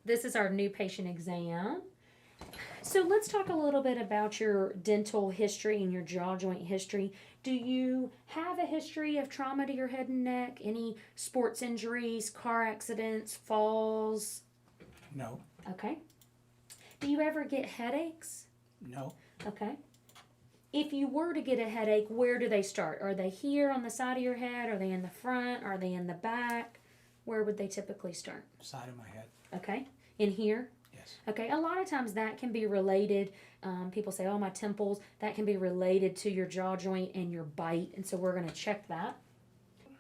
This is our new patient exam. So let's talk a little bit about your dental history and your jaw joint history. Do you have a history of trauma to your head and neck? Any sports injuries, car accidents, falls? No. Okay. Do you ever get headaches? No. Okay. If you were to get a headache, where do they start? Are they here on the side of your head? Are they in the front? Are they in the back? Where would they typically start? Side of my head. Okay. In here? Yes. Okay. A lot of times that can be related. People say, oh, my temples. That can be related to your jaw joint and your bite. And so we're going to check that.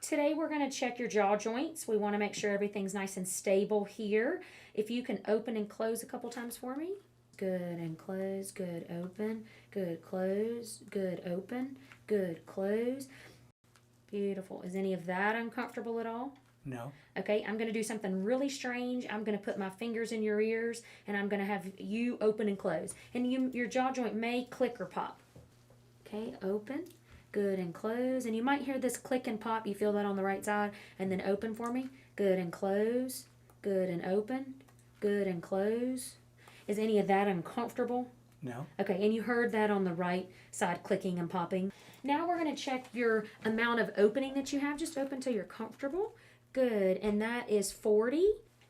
Today we're going to check your jaw joints. We want to make sure everything's nice and stable here. If you can open and close a couple times for me. Good and close, good open, good close, good open, good close. Beautiful. Is any of that uncomfortable at all? No. Okay, I'm going to do something really strange. I'm going to put my fingers in your ears and I'm going to have you open and close. And your jaw joint may click or pop. Okay, open, good and close. And you might hear this click and pop. You feel that on the right side. And then open for me. Good and close, good and open, good and close. Is any of that uncomfortable? No. Okay, and you heard that on the right side clicking and popping. Now we're going to check your amount of opening that you have. Just open till you're comfortable. Good, and that is 40.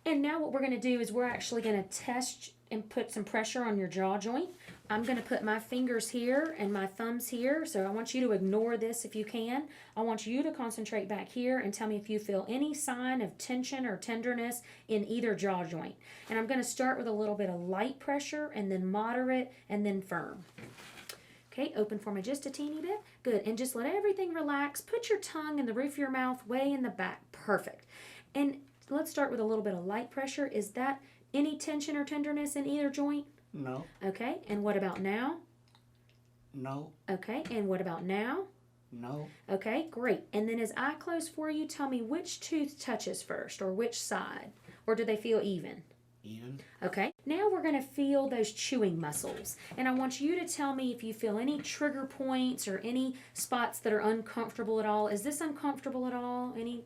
And now what we're going to do is we're actually going to test and put some pressure on your jaw joint. I'm going to put my fingers here and my thumbs here. So I want you to ignore this if you can. I want you to concentrate back here and tell me if you feel any sign of tension or tenderness in either jaw joint. And I'm going to start with a little bit of light pressure and then moderate and then firm. Okay, open for me just a teeny bit. Good, and just let everything relax. Put your tongue in the roof of your mouth way in the back. Perfect. And let's start with a little bit of light pressure. Is that any tension or tenderness in either joint? No. Okay, and what about now? No. Okay, and what about now? No. Okay, great. And then as I close for you, tell me which tooth touches first or which side, or do they feel even? Even. Okay, now we're going to feel those chewing muscles. And I want you to tell me if you feel any trigger points or any spots that are uncomfortable at all. Is this uncomfortable at all? Any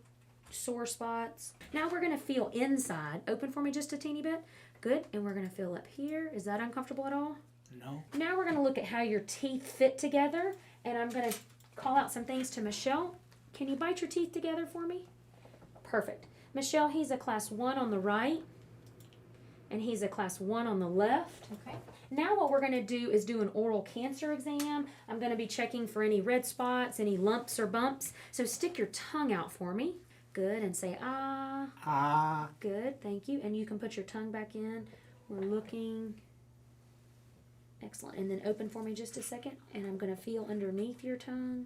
sore spots? Now we're going to feel inside. Open for me just a teeny bit. Good, and we're going to feel up here. Is that uncomfortable at all? No. Now we're going to look at how your teeth fit together. And I'm going to call out some things to Michelle. Can you bite your teeth together for me? Perfect. Michelle, he's a class 1 on the right. And he's a class 1 on the left. Okay. Now what we're going to do is do an oral cancer exam. I'm going to be checking for any red spots, any lumps or bumps. So stick your tongue out for me. Good. And say, ah. Ah. Good. Thank you. And you can put your tongue back in. We're looking. Excellent. And then open for me just a second. And I'm going to feel underneath your tongue.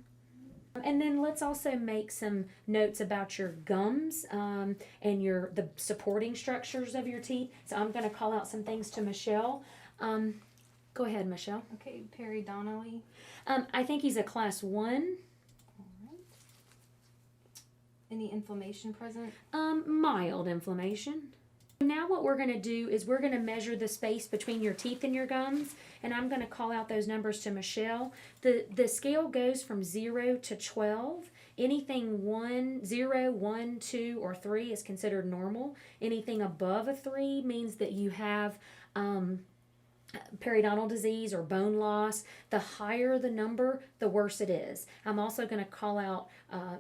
And then let's also make some notes about your gums and the supporting structures of your teeth. So I'm going to call out some things to Michelle. Go ahead, Michelle. Okay, Perry Donnelly. I think he's a class 1. All right. Any inflammation present? Mild inflammation. Now what we're going to do is we're going to measure the space between your teeth and your gums, and I'm going to call out those numbers to Michelle. The scale goes from 0 to 12. Anything 1, 0, 1, 2, or 3 is considered normal. Anything above a 3 means that you have periodontal disease or bone loss. The higher the number, the worse it is. I'm also going to call out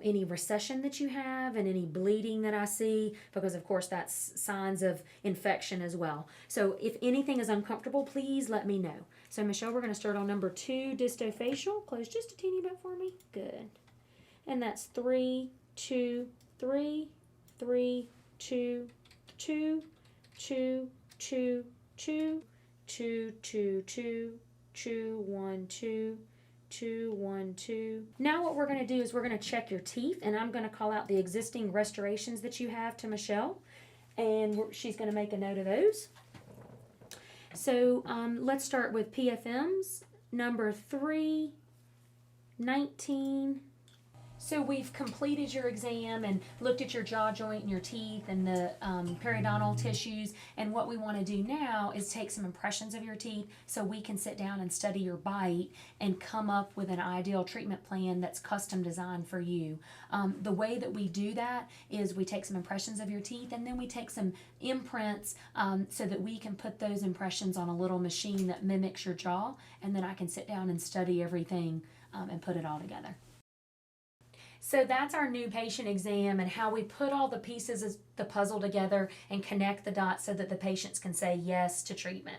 any recession that you have and any bleeding that I see, because of course that's signs of infection as well. So if anything is uncomfortable, please let me know. So Michelle, we're going to start on number 2, distofacial. Close just a teeny bit for me. Good. And that's 3, 2, 3, 3, 2, 2, 2, 2, 2, 2, 2, 2, 2, 1, 2, 2, 1, 2. Now what we're going to do is we're going to check your teeth, and I'm going to call out the existing restorations that you have to Michelle, and she's going to make a note of those. So let's start with PFMs. Number 3, 19, So we've completed your exam and looked at your jaw joint and your teeth and the periodontal tissues. And what we want to do now is take some impressions of your teeth so we can sit down and study your bite and come up with an ideal treatment plan that's custom designed for you. The way that we do that is we take some impressions of your teeth and then we take some imprints so that we can put those impressions on a little machine that mimics your jaw, and then I can sit down and study everything and put it all together. So that's our new patient exam and how we put all the pieces of the puzzle together and connect the dots so that the patients can say yes to treatment.